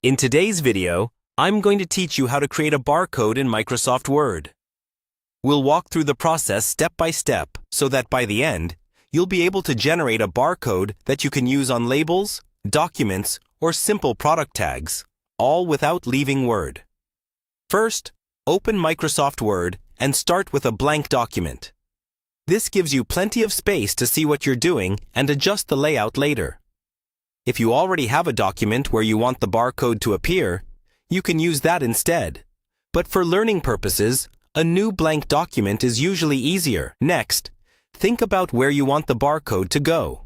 In today's video, I'm going to teach you how to create a barcode in Microsoft Word. We'll walk through the process step by step so that by the end, you'll be able to generate a barcode that you can use on labels, documents, or simple product tags, all without leaving Word. First, open Microsoft Word and start with a blank document. This gives you plenty of space to see what you're doing and adjust the layout later. If you already have a document where you want the barcode to appear, you can use that instead. But for learning purposes, a new blank document is usually easier. Next, think about where you want the barcode to go.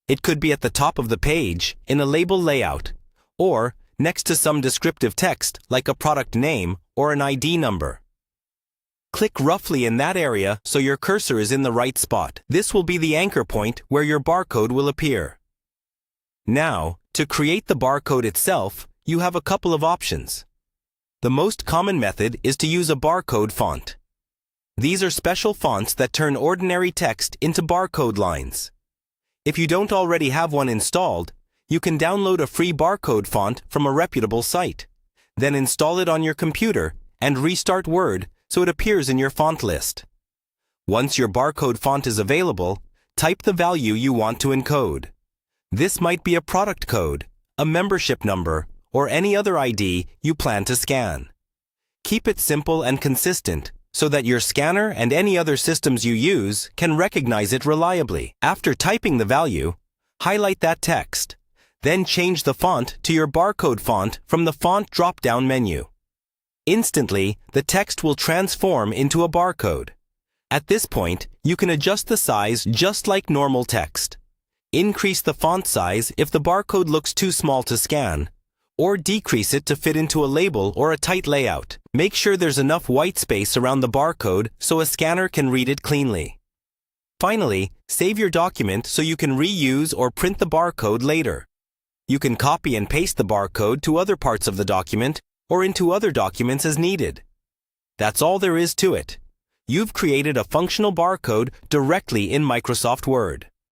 It could be at the top of the page, in a label layout, or next to some descriptive text like a product name or an ID number. Click roughly in that area so your cursor is in the right spot. This will be the anchor point where your barcode will appear. Now, to create the barcode itself, you have a couple of options. The most common method is to use a barcode font. These are special fonts that turn ordinary text into barcode lines. If you don't already have one installed, you can download a free barcode font from a reputable site. Then install it on your computer and restart Word so it appears in your font list. Once your barcode font is available, type the value you want to encode. This might be a product code, a membership number, or any other ID you plan to scan. Keep it simple and consistent so that your scanner and any other systems you use can recognize it reliably. After typing the value, highlight that text. Then change the font to your barcode font from the font drop-down menu. Instantly, the text will transform into a barcode. At this point, you can adjust the size just like normal text. Increase the font size if the barcode looks too small to scan, or decrease it to fit into a label or a tight layout. Make sure there's enough white space around the barcode so a scanner can read it cleanly. Finally, save your document so you can reuse or print the barcode later. You can copy and paste the barcode to other parts of the document or into other documents as needed. That's all there is to it. You've created a functional barcode directly in Microsoft Word.